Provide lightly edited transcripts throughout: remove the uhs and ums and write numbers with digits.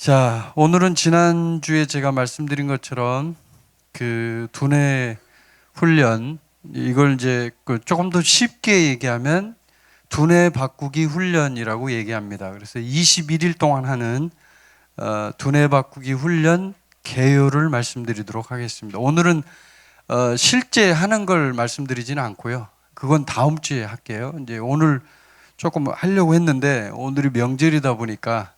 자, 오늘은 지난주에 제가 말씀드린 것처럼 그 두뇌 훈련, 이걸 이제 조금 더 쉽게 얘기하면 두뇌 바꾸기 훈련이라고 얘기합니다. 그래서 21일 동안 하는 두뇌 바꾸기 훈련 개요를 말씀드리도록 하겠습니다. 오늘은 실제 하는 걸 말씀드리지는 않고요. 그건 다음 주에 할게요. 이제 오늘 조금 하려고 했는데 오늘이 명절이다 보니까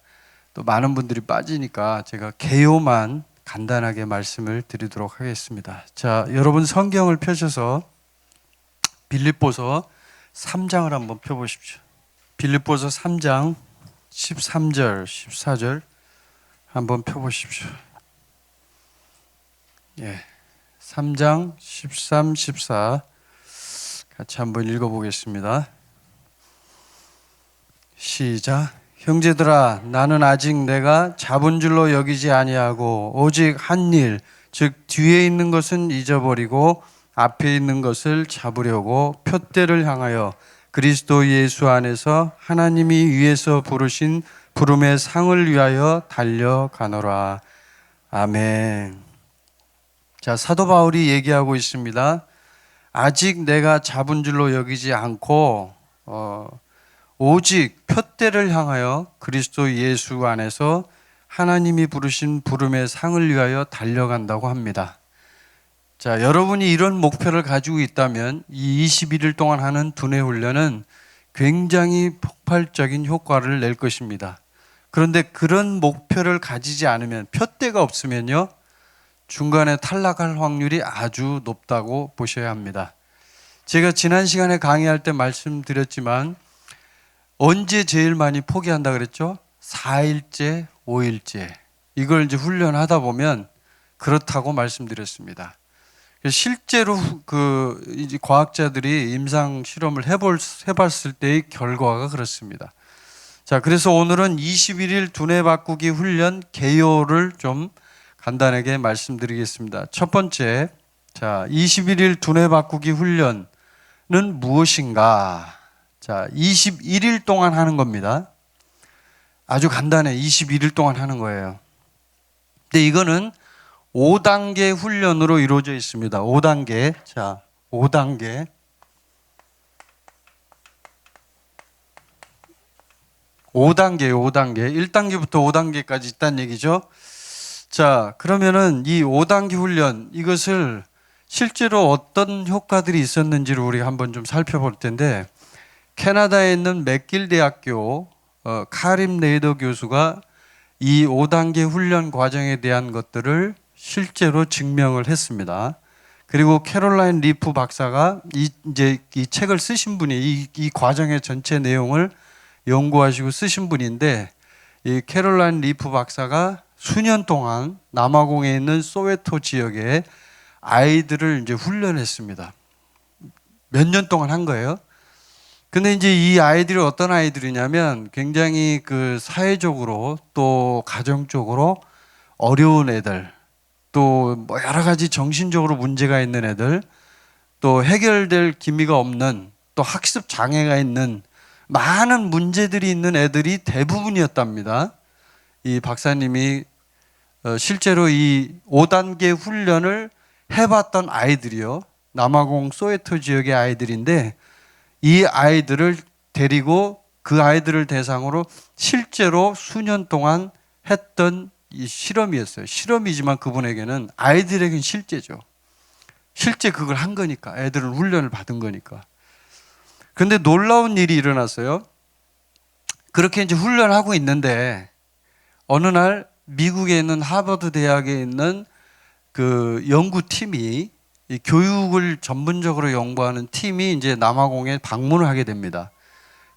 또 많은 분들이 빠지니까 제가 개요만 간단하게 말씀을 드리도록 하겠습니다. 자, 여러분 성경을 펴셔서 빌립보서 3장을 한번 펴보십시오. 빌립보서 3장 13절, 14절 한번 펴보십시오. 예, 3장 13, 14 같이 한번 읽어보겠습니다. 시작. 형제들아, 나는 아직 내가 잡은 줄로 여기지 아니하고 오직 한 일, 즉 뒤에 있는 것은 잊어버리고 앞에 있는 것을 잡으려고 표대를 향하여 그리스도 예수 안에서 하나님이 위에서 부르신 부름의 상을 위하여 달려가노라. 아멘. 자, 사도 바울이 얘기하고 있습니다. 아직 내가 잡은 줄로 여기지 않고 오직 표대를 향하여 그리스도 예수 안에서 하나님이 부르신 부름의 상을 위하여 달려간다고 합니다. 자, 여러분이 이런 목표를 가지고 있다면 이 21일 동안 하는 두뇌 훈련은 굉장히 폭발적인 효과를 낼 것입니다. 그런데 그런 목표를 가지지 않으면, 표대가 없으면요, 중간에 탈락할 확률이 아주 높다고 보셔야 합니다. 제가 지난 시간에 강의할 때 말씀드렸지만 언제 제일 많이 포기한다 그랬죠? 4일째, 5일째. 이걸 이제 훈련하다 보면 그렇다고 말씀드렸습니다. 실제로 이제 과학자들이 임상 실험을 해봤을 때의 결과가 그렇습니다. 자, 그래서 오늘은 21일 두뇌 바꾸기 훈련 개요를 좀 간단하게 말씀드리겠습니다. 첫 번째, 자, 21일 두뇌 바꾸기 훈련은 무엇인가? 자, 21일 동안 하는 겁니다. 아주 간단해. 21일 동안 하는 거예요. 근데 이거는 5단계 훈련으로 이루어져 있습니다. 5단계. 자, 5단계. 5단계요, 5단계. 1단계부터 5단계까지 있다는 얘기죠. 자, 그러면은 이 5단계 훈련, 이것을 실제로 어떤 효과들이 있었는지를 우리가 한번 좀 살펴볼 텐데, 캐나다에 있는 맥길 대학교 카림 네이더 교수가 이 5단계 훈련 과정에 대한 것들을 실제로 증명을 했습니다. 그리고 캐롤라인 리프 박사가 이 책을 쓰신 분이 이 과정의 전체 내용을 연구하시고 쓰신 분인데, 이 캐롤라인 리프 박사가 수년 동안 남아공에 있는 소웨토 지역에 아이들을 이제 훈련했습니다. 몇 년 동안 한 거예요. 근데 이제 이 아이들이 어떤 아이들이냐면 굉장히 사회적으로 또 가정적으로 어려운 애들, 또 뭐 여러 가지 정신적으로 문제가 있는 애들, 또 해결될 기미가 없는, 또 학습 장애가 있는 많은 문제들이 있는 애들이 대부분이었답니다. 이 박사님이 실제로 이 5단계 훈련을 해봤던 아이들이요, 남아공 소웨토 지역의 아이들인데, 이 아이들을 데리고 그 아이들을 대상으로 실제로 수년 동안 했던 이 실험이었어요. 실험이지만 그분에게는, 아이들에게는 실제죠. 실제 그걸 한 거니까, 애들은 훈련을 받은 거니까. 그런데 놀라운 일이 일어났어요. 그렇게 이제 훈련하고 있는데 어느 날 미국에 있는 하버드 대학에 있는 그 연구팀이, 이 교육을 전문적으로 연구하는 팀이 이제 남아공에 방문을 하게 됩니다.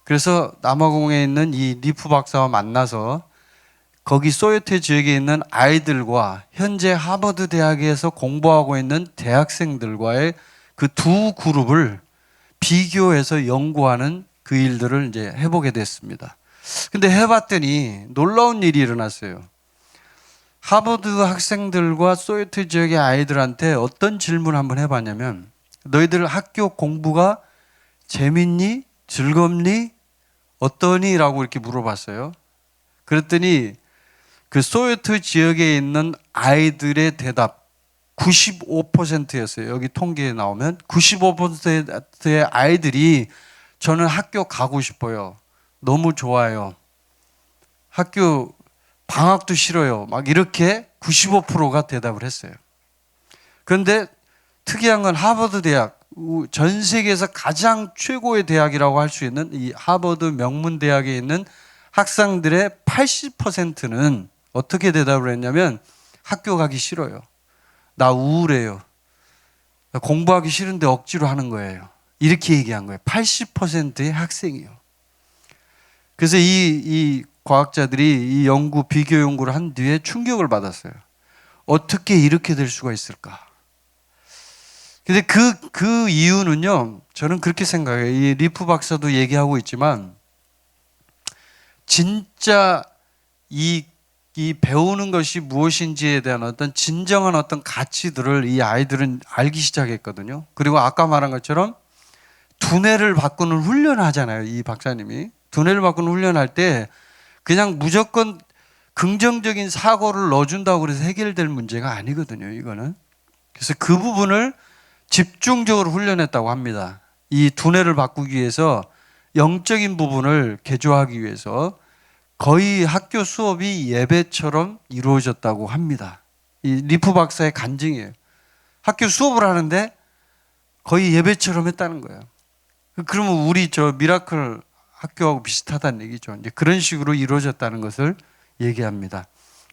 그래서 남아공에 있는 이 리프 박사와 만나서 거기 소웨토 지역에 있는 아이들과 현재 하버드 대학에서 공부하고 있는 대학생들과의 그 두 그룹을 비교해서 연구하는 그 일들을 이제 해보게 됐습니다. 근데 해봤더니 놀라운 일이 일어났어요. 하버드 학생들과 소웨토 지역의 아이들한테 어떤 질문을 한번 해봤냐면, 너희들 학교 공부가 재밌니? 즐겁니? 어떠니? 라고 이렇게 물어봤어요. 그랬더니 그 소요트 지역에 있는 아이들의 대답 95%였어요. 여기 통계에 나오면 95%의 아이들이 저는 학교 가고 싶어요. 너무 좋아요. 학교 방학도 싫어요. 막 이렇게 95%가 대답을 했어요. 그런데 특이한 건 하버드 대학, 전 세계에서 가장 최고의 대학이라고 할 수 있는 이 하버드 명문 대학에 있는 학생들의 80%는 어떻게 대답을 했냐면 학교 가기 싫어요. 나 우울해요. 나 공부하기 싫은데 억지로 하는 거예요. 이렇게 얘기한 거예요. 80%의 학생이요. 그래서 이 과학자들이 이 비교 연구를 한 뒤에 충격을 받았어요. 어떻게 이렇게 될 수가 있을까? 근데 그 이유는요, 저는 그렇게 생각해요. 이 리프 박사도 얘기하고 있지만, 진짜 이 배우는 것이 무엇인지에 대한 어떤 진정한 어떤 가치들을 이 아이들은 알기 시작했거든요. 그리고 아까 말한 것처럼 두뇌를 바꾸는 훈련을 하잖아요. 이 박사님이. 두뇌를 바꾸는 훈련할 때 그냥 무조건 긍정적인 사고를 넣어준다고 해서 해결될 문제가 아니거든요. 이거는. 그래서 그 부분을 집중적으로 훈련했다고 합니다. 이 두뇌를 바꾸기 위해서 영적인 부분을 개조하기 위해서 거의 학교 수업이 예배처럼 이루어졌다고 합니다. 이 리프 박사의 간증이에요. 학교 수업을 하는데 거의 예배처럼 했다는 거예요. 그러면 우리 저 미라클 학교하고 비슷하다는 얘기죠. 이제 그런 식으로 이루어졌다는 것을 얘기합니다.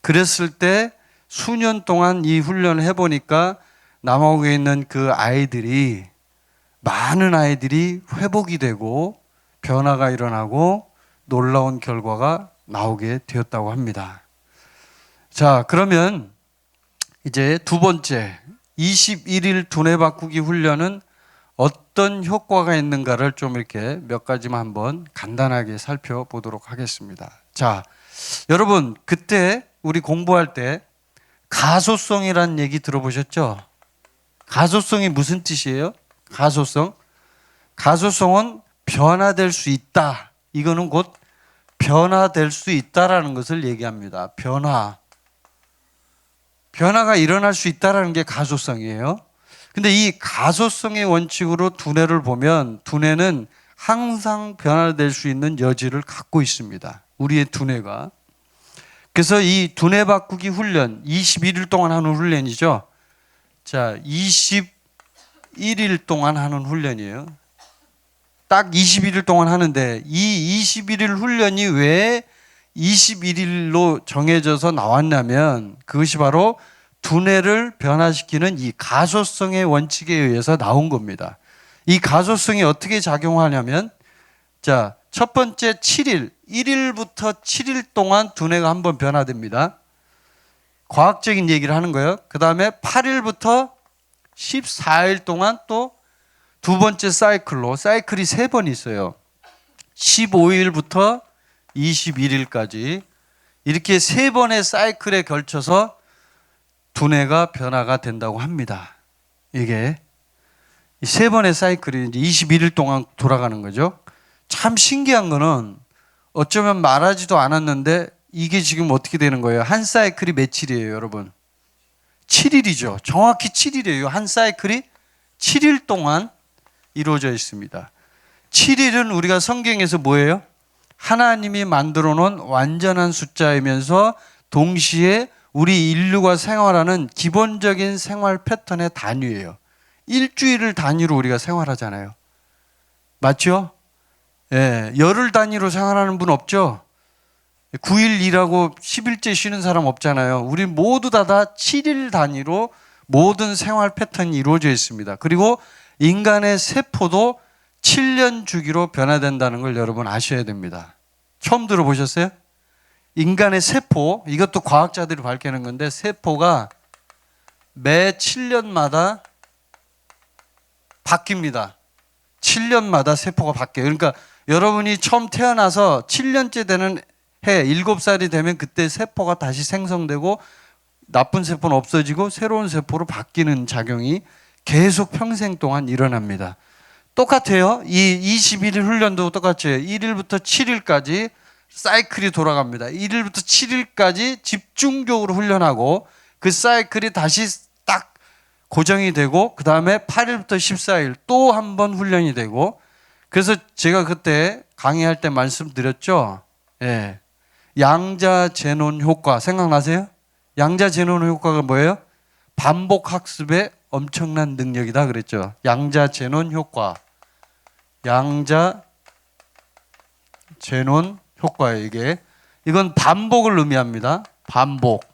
그랬을 때 수년 동안 이 훈련을 해보니까 남아공에 있는 그 아이들이, 많은 아이들이 회복이 되고 변화가 일어나고 놀라운 결과가 나오게 되었다고 합니다. 자, 그러면 이제 두 번째 21일 두뇌 바꾸기 훈련은 어떤 효과가 있는가를 좀 이렇게 몇 가지만 한번 간단하게 살펴보도록 하겠습니다. 자, 여러분, 그때 우리 공부할 때 가소성이라는 얘기 들어보셨죠? 가소성이 무슨 뜻이에요? 가소성? 가소성은 변화될 수 있다. 이거는 곧 변화될 수 있다라는 것을 얘기합니다. 변화가 일어날 수 있다라는 게 가소성이에요. 근데 이 가소성의 원칙으로 두뇌를 보면 두뇌는 항상 변화될 수 있는 여지를 갖고 있습니다. 우리의 두뇌가. 그래서 이 두뇌 바꾸기 훈련, 21일 동안 하는 훈련이죠. 자, 21일 동안 하는 훈련이에요. 딱 21일 동안 하는데 이 21일 훈련이 왜 21일로 정해져서 나왔냐면 그것이 바로 두뇌를 변화시키는 이 가소성의 원칙에 의해서 나온 겁니다. 이 가소성이 어떻게 작용하냐면, 자, 첫 번째 7일, 1일부터 7일 동안 두뇌가 한번 변화됩니다. 과학적인 얘기를 하는 거예요. 그 다음에 8일부터 14일 동안 또 두 번째 사이클로, 사이클이 3번 있어요. 15일부터 21일까지 이렇게 3번의 사이클에 걸쳐서 두뇌가 변화가 된다고 합니다. 이게 3번의 사이클이 이제 21일 동안 돌아가는 거죠. 참 신기한 거는 어쩌면 말하지도 않았는데 이게 지금 어떻게 되는 거예요? 한 사이클이 며칠이에요, 여러분? 7일이죠. 정확히 7일이에요. 한 사이클이 7일 동안 이루어져 있습니다. 7일은 우리가 성경에서 뭐예요? 하나님이 만들어 놓은 완전한 숫자이면서 동시에 우리 인류가 생활하는 기본적인 생활 패턴의 단위예요. 일주일을 단위로 우리가 생활하잖아요. 맞죠? 예, 열흘 단위로 생활하는 분 없죠? 9일 일하고 10일째 쉬는 사람 없잖아요. 우리 모두 다 7일 단위로 모든 생활 패턴이 이루어져 있습니다. 그리고 인간의 세포도 7년 주기로 변화된다는 걸 여러분 아셔야 됩니다. 처음 들어보셨어요? 인간의 세포, 이것도 과학자들이 밝혀낸 건데 세포가 매 7년마다 바뀝니다. 7년마다 세포가 바뀌어요. 그러니까 여러분이 처음 태어나서 7년째 되는 해, 7살이 되면 그때 세포가 다시 생성되고 나쁜 세포는 없어지고 새로운 세포로 바뀌는 작용이 계속 평생 동안 일어납니다. 똑같아요. 이 21일 훈련도 똑같아요. 1일부터 7일까지 사이클이 돌아갑니다. 1일부터 7일까지 집중적으로 훈련하고 그 사이클이 다시 딱 고정이 되고 그 다음에 8일부터 14일 또 한 번 훈련이 되고 그래서 제가 그때 강의할 때 말씀드렸죠. 예. 양자 제논 효과 생각나세요? 양자 제논 효과가 뭐예요? 반복 학습의 엄청난 능력이다 그랬죠. 양자 제논 효과. 양자 제논 효과예요, 이게. 이건 반복을 의미합니다. 반복.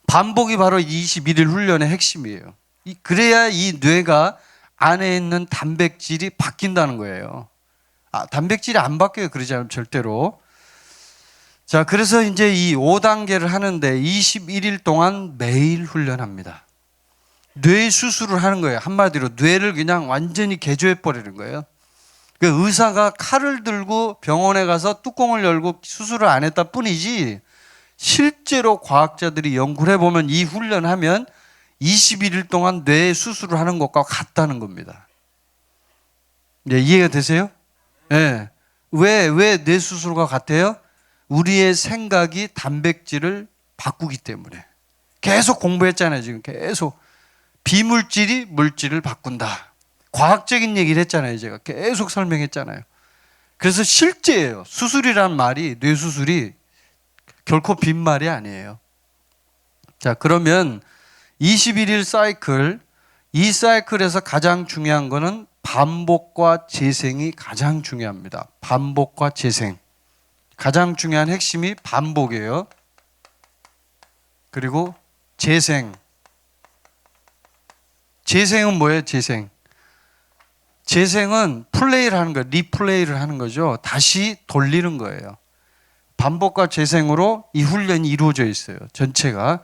반복이 바로 21일 훈련의 핵심이에요. 그래야 이 뇌가 안에 있는 단백질이 바뀐다는 거예요. 단백질이 안 바뀌어요. 그러지 않으면 절대로. 자, 그래서 이제 이 5단계를 하는데 21일 동안 매일 훈련합니다. 뇌 수술을 하는 거예요. 한마디로 뇌를 그냥 완전히 개조해 버리는 거예요. 그 의사가 칼을 들고 병원에 가서 뚜껑을 열고 수술을 안 했다 뿐이지 실제로 과학자들이 연구를 해보면 이 훈련하면 21일 동안 뇌 수술을 하는 것과 같다는 겁니다. 네, 이해가 되세요? 네. 왜 뇌 수술과 같아요? 우리의 생각이 단백질을 바꾸기 때문에. 계속 공부했잖아요, 지금. 계속. 비물질이 물질을 바꾼다. 과학적인 얘기를 했잖아요, 제가. 계속 설명했잖아요. 그래서 실제예요. 수술이란 말이, 뇌수술이 결코 빈말이 아니에요. 자, 그러면 21일 사이클, 이 사이클에서 가장 중요한 거는 반복과 재생이 가장 중요합니다. 반복과 재생. 가장 중요한 핵심이 반복이에요. 그리고 재생. 재생은 뭐예요? 재생. 재생은 플레이를 하는 거예요. 리플레이를 하는 거죠. 다시 돌리는 거예요. 반복과 재생으로 이 훈련이 이루어져 있어요. 전체가.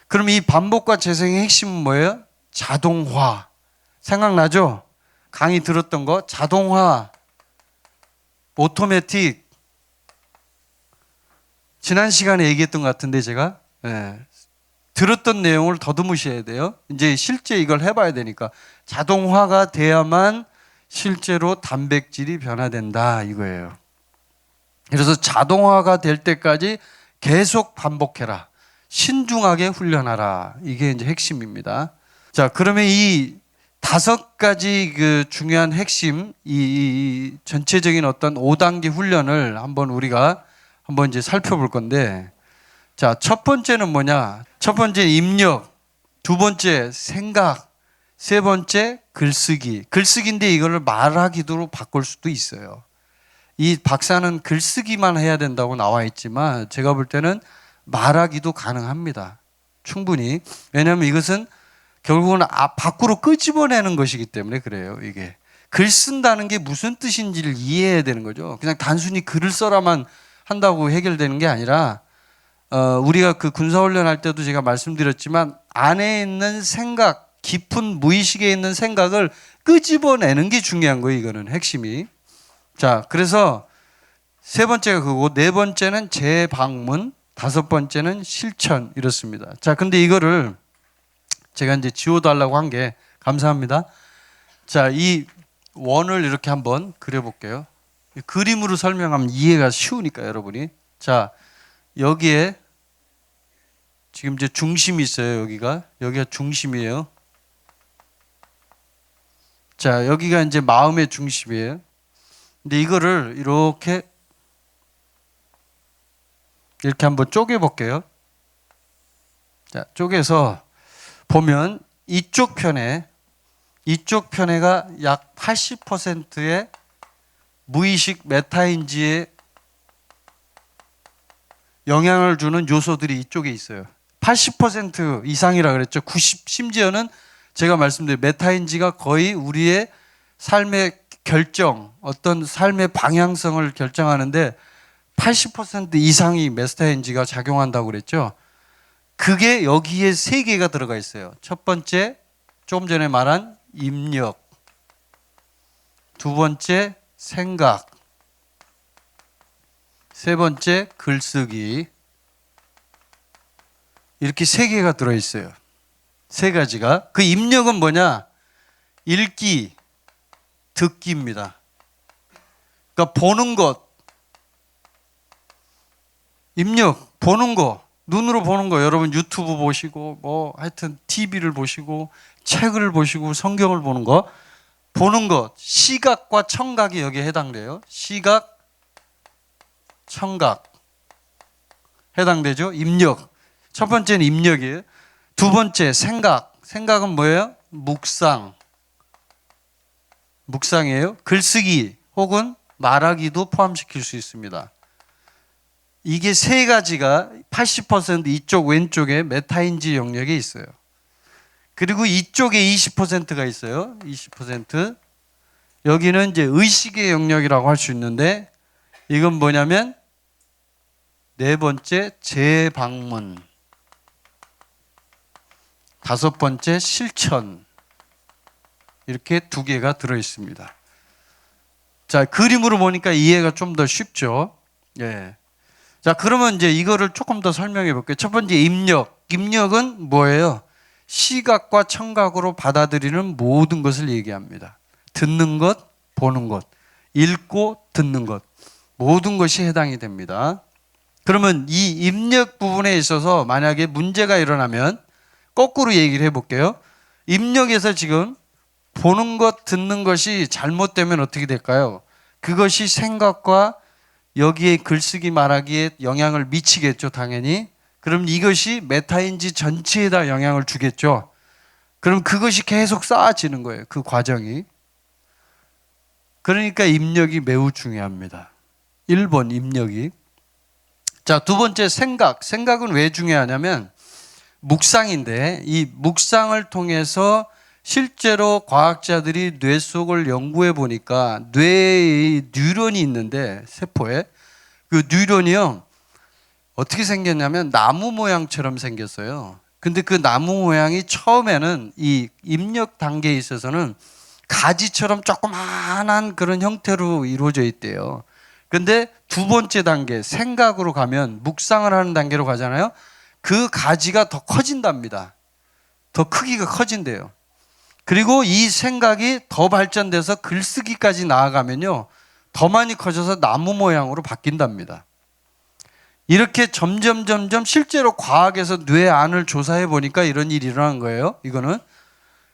그럼 이 반복과 재생의 핵심은 뭐예요? 자동화. 생각나죠? 강의 들었던 거. 자동화. 오토매틱. 지난 시간에 얘기했던 것 같은데 제가. 네. 들었던 내용을 더듬으셔야 돼요. 이제 실제 이걸 해봐야 되니까. 자동화가 돼야만 실제로 단백질이 변화된다 이거예요. 그래서 자동화가 될 때까지 계속 반복해라. 신중하게 훈련하라. 이게 이제 핵심입니다. 자, 그러면 이 5가지 그 중요한 핵심, 이 전체적인 어떤 5단계 훈련을 우리가 한번 이제 살펴볼 건데, 자, 첫 번째는 뭐냐? 첫 번째 입력, 두 번째 생각, 세 번째 글쓰기. 글쓰기인데 이걸 말하기로 바꿀 수도 있어요. 이 박사는 글쓰기만 해야 된다고 나와 있지만 제가 볼 때는 말하기도 가능합니다. 충분히. 왜냐하면 이것은 결국은 밖으로 끄집어내는 것이기 때문에 그래요. 이게 글 쓴다는 게 무슨 뜻인지를 이해해야 되는 거죠. 그냥 단순히 글을 써라만 한다고 해결되는 게 아니라 우리가 그 군사훈련할 때도 제가 말씀드렸지만 안에 있는 생각, 깊은 무의식에 있는 생각을 끄집어내는 게 중요한 거예요. 이거는 핵심이. 자, 그래서 세 번째가 그거고 네 번째는 재방문, 다섯 번째는 실천 이렇습니다. 자, 근데 이거를 제가 이제 지워달라고 한 게 감사합니다. 자, 이 원을 이렇게 한번 그려볼게요. 그림으로 설명하면 이해가 쉬우니까 여러분이. 자, 여기에 지금 이제 중심이 있어요. 여기가 중심이에요. 자, 여기가 이제 마음의 중심이에요. 근데 이거를 이렇게 한번 쪼개볼게요. 자, 쪼개서 보면 이쪽 편에가 약 80%의 무의식 메타인지에 영향을 주는 요소들이 이쪽에 있어요. 80% 이상이라 그랬죠. 90, 심지어는 제가 말씀드린 메타인지가 거의 우리의 삶의 결정, 어떤 삶의 방향성을 결정하는데 80% 이상이 메타인지가 작용한다고 그랬죠. 그게 여기에 3개가 들어가 있어요. 첫 번째, 조금 전에 말한 입력. 두 번째, 생각. 세 번째, 글쓰기. 이렇게 3개가 들어있어요. 3가지가. 그 입력은 뭐냐? 읽기, 듣기입니다. 그러니까 보는 것, 입력, 보는 거, 눈으로 보는 거. 여러분 유튜브 보시고 뭐 하여튼 TV를 보시고 책을 보시고 성경을 보는 거. 보는 것, 시각과 청각이 여기에 해당돼요. 시각, 청각 해당되죠. 입력. 첫 번째는 입력이에요. 두 번째 생각. 생각은 뭐예요? 묵상이에요. 글쓰기 혹은 말하기도 포함시킬 수 있습니다. 이게 세 가지가 80% 이쪽 왼쪽에 메타인지 영역에 있어요. 그리고 이쪽에 20%가 있어요. 20%. 여기는 이제 의식의 영역이라고 할 수 있는데 이건 뭐냐면 네 번째 재방문, 다섯 번째 실천, 이렇게 두 개가 들어 있습니다. 자, 그림으로 보니까 이해가 좀 더 쉽죠. 예. 자, 그러면 이제 이거를 조금 더 설명해 볼게요. 첫 번째 입력. 입력은 뭐예요? 시각과 청각으로 받아들이는 모든 것을 얘기합니다. 듣는 것, 보는 것, 읽고 듣는 것, 모든 것이 해당이 됩니다. 그러면 이 입력 부분에 있어서 만약에 문제가 일어나면 거꾸로 얘기를 해볼게요. 입력에서 지금 보는 것, 듣는 것이 잘못되면 어떻게 될까요? 그것이 생각과 여기에 글쓰기 말하기에 영향을 미치겠죠, 당연히. 그럼 이것이 메타인지 전체에다 영향을 주겠죠. 그럼 그것이 계속 쌓아지는 거예요, 그 과정이. 그러니까 입력이 매우 중요합니다. 1번 입력이. 자, 두 번째 생각. 생각은 왜 중요하냐면 묵상인데 이 묵상을 통해서 실제로 과학자들이 뇌 속을 연구해 보니까 뇌의 뉴런이 있는데 세포에 그 뉴런이요 어떻게 생겼냐면 나무 모양처럼 생겼어요. 근데 그 나무 모양이 처음에는 이 입력 단계에 있어서는 가지처럼 조그만한 그런 형태로 이루어져 있대요. 근데 두 번째 단계 생각으로 가면 묵상을 하는 단계로 가잖아요. 그 가지가 더 커진답니다. 더 크기가 커진대요. 그리고 이 생각이 더 발전돼서 글쓰기까지 나아가면요. 더 많이 커져서 나무 모양으로 바뀐답니다. 이렇게 점점 실제로 과학에서 뇌 안을 조사해 보니까 이런 일이 일어난 거예요. 이거는.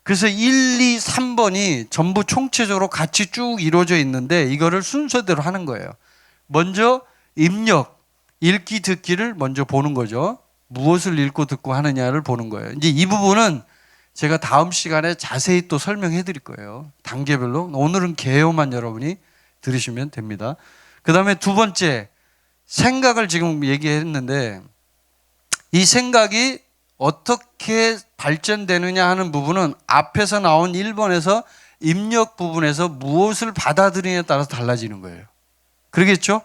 그래서 1, 2, 3번이 전부 총체적으로 같이 쭉 이루어져 있는데 이거를 순서대로 하는 거예요. 먼저 입력, 읽기 듣기를 먼저 보는 거죠. 무엇을 읽고 듣고 하느냐를 보는 거예요. 이제 이 부분은 제가 다음 시간에 자세히 또 설명해 드릴 거예요. 단계별로. 오늘은 개요만 여러분이 들으시면 됩니다. 그 다음에 두 번째, 생각을 지금 얘기했는데 이 생각이 어떻게 발전되느냐 하는 부분은 앞에서 나온 1번에서 입력 부분에서 무엇을 받아들이냐에 따라서 달라지는 거예요. 그러겠죠?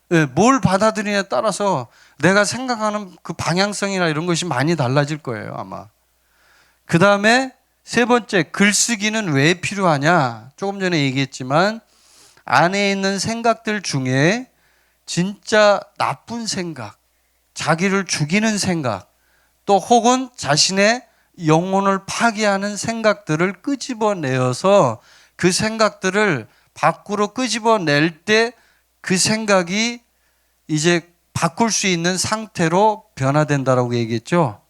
네, 뭘 받아들이냐에 따라서 내가 생각하는 그 방향성이나 이런 것이 많이 달라질 거예요, 아마. 그 다음에 세 번째, 글쓰기는 왜 필요하냐? 조금 전에 얘기했지만 안에 있는 생각들 중에 진짜 나쁜 생각, 자기를 죽이는 생각, 또 혹은 자신의 영혼을 파괴하는 생각들을 끄집어내어서 그 생각들을 밖으로 끄집어낼 때 그 생각이 이제 바꿀 수 있는 상태로 변화된다라고 얘기했죠.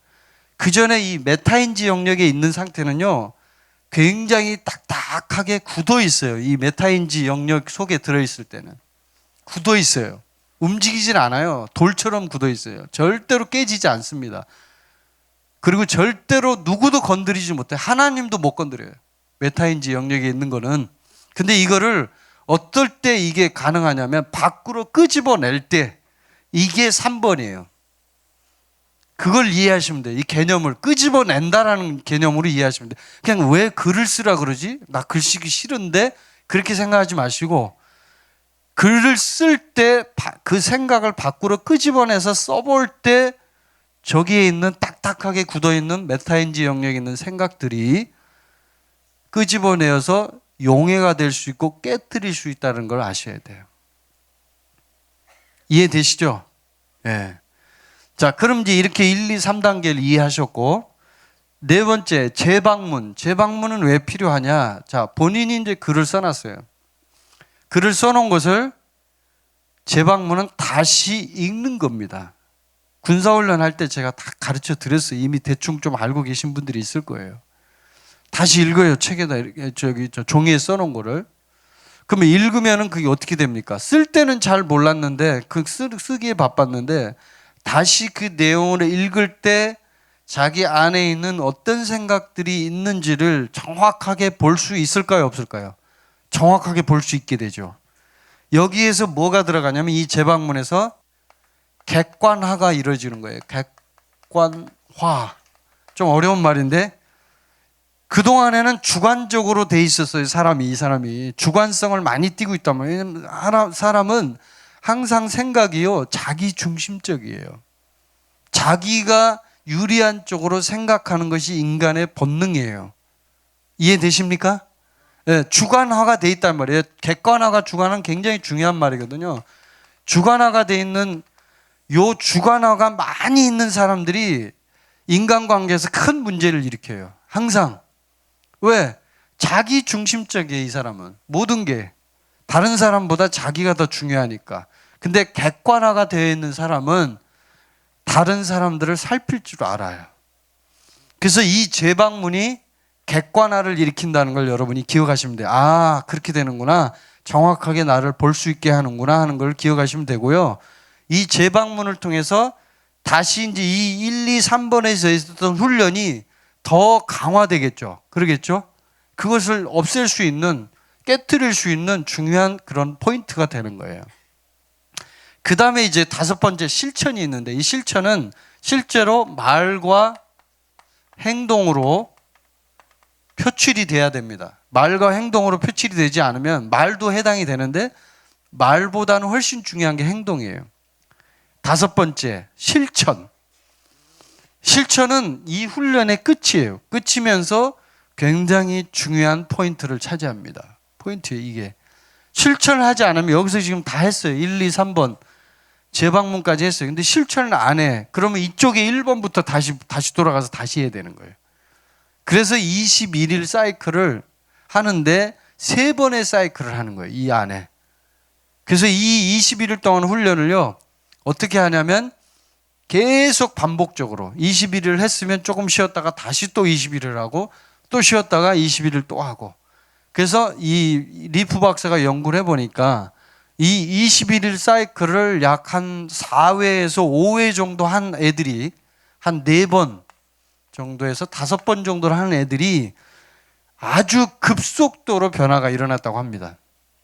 그 전에 이 메타인지 영역에 있는 상태는요, 굉장히 딱딱하게 굳어 있어요. 이 메타인지 영역 속에 들어있을 때는. 굳어 있어요. 움직이질 않아요. 돌처럼 굳어 있어요. 절대로 깨지지 않습니다. 그리고 절대로 누구도 건드리지 못해요. 하나님도 못 건드려요. 메타인지 영역에 있는 거는. 근데 이거를 어떨 때 이게 가능하냐면 밖으로 끄집어낼 때 이게 3번이에요. 그걸 이해하시면 돼요. 이 개념을 끄집어낸다라는 개념으로 이해하시면 돼요. 그냥 왜 글을 쓰라 그러지? 나 글 쓰기 싫은데? 그렇게 생각하지 마시고 글을 쓸 때 그 생각을 밖으로 끄집어내서 써볼 때 저기에 있는 딱딱하게 굳어있는 메타인지 영역에 있는 생각들이 끄집어내어서 용해가 될 수 있고 깨뜨릴 수 있다는 걸 아셔야 돼요. 이해되시죠? 예. 네. 자, 그럼 이제 이렇게 1, 2, 3단계를 이해하셨고, 네 번째, 재방문. 재방문은 왜 필요하냐? 자, 본인이 이제 글을 써놨어요. 글을 써놓은 것을 재방문은 다시 읽는 겁니다. 군사훈련 할 때 제가 다 가르쳐 드렸어요. 이미 대충 좀 알고 계신 분들이 있을 거예요. 다시 읽어요. 책에다 저 종이에 써놓은 거를. 그러면 읽으면은 그게 어떻게 됩니까? 쓸 때는 잘 몰랐는데 쓰기에 바빴는데 다시 그 내용을 읽을 때 자기 안에 있는 어떤 생각들이 있는지를 정확하게 볼 수 있을까요? 없을까요? 정확하게 볼 수 있게 되죠. 여기에서 뭐가 들어가냐면 이 재방문에서 객관화가 이루어지는 거예요. 객관화. 좀 어려운 말인데 그동안에는 주관적으로 돼 있었어요. 이 사람이 주관성을 많이 띠고 있단 말이에요. 왜냐하면 사람은 항상 생각이요, 자기 중심적이에요. 자기가 유리한 쪽으로 생각하는 것이 인간의 본능이에요. 이해되십니까? 네, 주관화가 돼 있단 말이에요. 객관화가 주관화는 굉장히 중요한 말이거든요. 주관화가 돼 있는 요 주관화가 많이 있는 사람들이 인간관계에서 큰 문제를 일으켜요. 항상. 왜? 자기 중심적이에요, 이 사람은. 모든 게. 다른 사람보다 자기가 더 중요하니까. 근데 객관화가 되어 있는 사람은 다른 사람들을 살필 줄 알아요. 그래서 이 재방문이 객관화를 일으킨다는 걸 여러분이 기억하시면 돼요. 아, 그렇게 되는구나. 정확하게 나를 볼 수 있게 하는구나 하는 걸 기억하시면 되고요. 이 재방문을 통해서 다시 이제 이 1, 2, 3번에서 있었던 훈련이 더 강화되겠죠. 그러겠죠? 그것을 없앨 수 있는, 깨트릴 수 있는 중요한 그런 포인트가 되는 거예요. 그 다음에 이제 5번째 실천이 있는데 이 실천은 실제로 말과 행동으로 표출이 돼야 됩니다. 말과 행동으로 표출이 되지 않으면 말도 해당이 되는데 말보다는 훨씬 중요한 게 행동이에요. 5번째, 실천. 실천은 이 훈련의 끝이에요. 끝이면서 굉장히 중요한 포인트를 차지합니다. 포인트예요, 이게. 실천을 하지 않으면 여기서 지금 다 했어요. 1, 2, 3번. 재방문까지 했어요. 근데 실천을 안 해. 그러면 이쪽에 1번부터 다시 돌아가서 다시 해야 되는 거예요. 그래서 21일 사이클을 하는데 3번의 사이클을 하는 거예요. 이 안에. 그래서 이 21일 동안 훈련을요, 어떻게 하냐면 계속 반복적으로 21일 했으면 조금 쉬었다가 다시 또 21일 하고 또 쉬었다가 21일 또 하고. 그래서 이 리프 박사가 연구를 해보니까 이 21일 사이클을 약 한 4회에서 5회 정도 한 애들이 한 4번 정도에서 5번 정도를 하는 애들이 아주 급속도로 변화가 일어났다고 합니다.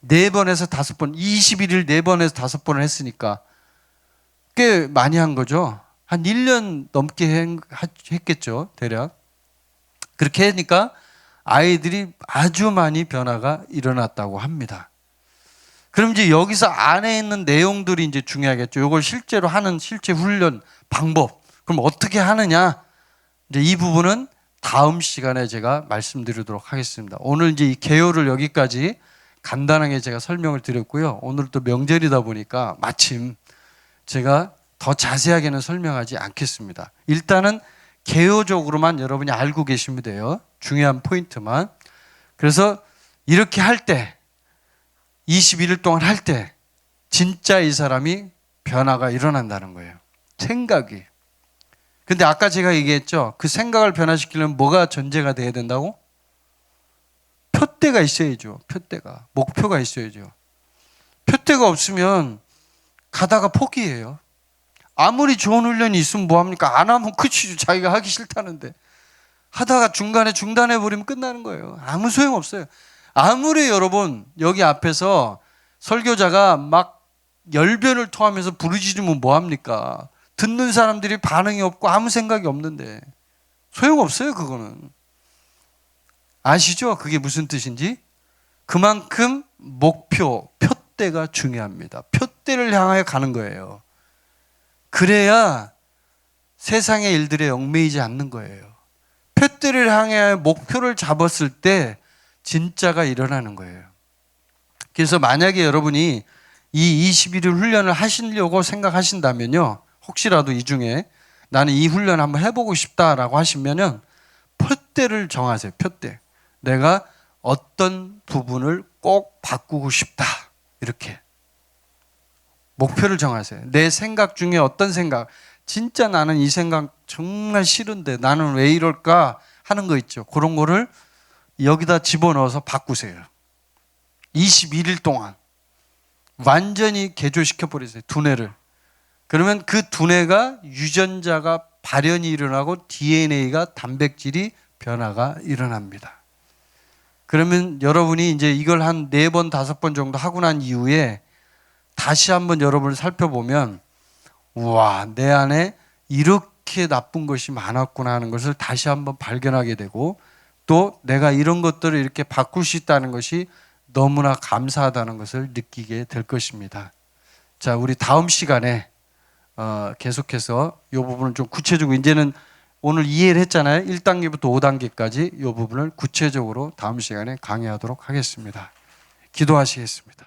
4번에서 5번, 21일 4번에서 5번을 했으니까 꽤 많이 한 거죠. 한 1년 넘게 했겠죠, 대략. 그렇게 하니까 아이들이 아주 많이 변화가 일어났다고 합니다. 그럼 이제 여기서 안에 있는 내용들이 이제 중요하겠죠. 이걸 실제로 하는 실제 훈련 방법. 그럼 어떻게 하느냐? 이제 이 부분은 다음 시간에 제가 말씀드리도록 하겠습니다. 오늘 이제 이 개요를 여기까지 간단하게 제가 설명을 드렸고요. 오늘 또 명절이다 보니까 마침 제가 더 자세하게는 설명하지 않겠습니다. 일단은 개요적으로만 여러분이 알고 계시면 돼요. 중요한 포인트만. 그래서 이렇게 할 때, 21일 동안 할 때 진짜 이 사람이 변화가 일어난다는 거예요. 생각이. 근데 아까 제가 얘기했죠. 그 생각을 변화시키려면 뭐가 전제가 돼야 된다고? 표대가 있어야죠. 표대가. 목표가 있어야죠. 표대가 없으면 가다가 포기해요. 아무리 좋은 훈련이 있으면 뭐합니까? 안 하면 끝이죠. 자기가 하기 싫다는데. 하다가 중간에 중단해버리면 끝나는 거예요. 아무 소용없어요. 아무리 여러분 여기 앞에서 설교자가 막 열변을 토하면서 부르짖으면 뭐합니까? 듣는 사람들이 반응이 없고 아무 생각이 없는데 소용없어요. 그거는. 아시죠? 그게 무슨 뜻인지? 그만큼 목표, 표대가 중요합니다. 표대를 향하여 가는 거예요. 그래야 세상의 일들에 얽매이지 않는 거예요. 표대를 향해 목표를 잡았을 때 진짜가 일어나는 거예요. 그래서 만약에 여러분이 이 21일 훈련을 하시려고 생각하신다면요, 혹시라도 이 중에 나는 이 훈련 한번 해보고 싶다라고 하시면은 표대를 정하세요. 표대. 내가 어떤 부분을 꼭 바꾸고 싶다. 이렇게. 목표를 정하세요. 내 생각 중에 어떤 생각, 진짜 나는 이 생각 정말 싫은데 나는 왜 이럴까 하는 거 있죠. 그런 거를 여기다 집어넣어서 바꾸세요. 21일 동안 완전히 개조시켜 버리세요. 두뇌를. 그러면 그 두뇌가 유전자가 발현이 일어나고 DNA가 단백질이 변화가 일어납니다. 그러면 여러분이 이제 이걸 한 4번, 5번 정도 하고 난 이후에 다시 한번 여러분을 살펴보면 우와, 내 안에 이렇게 나쁜 것이 많았구나 하는 것을 다시 한번 발견하게 되고 또 내가 이런 것들을 이렇게 바꿀 수 있다는 것이 너무나 감사하다는 것을 느끼게 될 것입니다. 자, 우리 다음 시간에 계속해서 이 부분을 좀 구체적으로 이제는 오늘 이해를 했잖아요. 1단계부터 5단계까지 이 부분을 구체적으로 다음 시간에 강의하도록 하겠습니다. 기도하시겠습니다.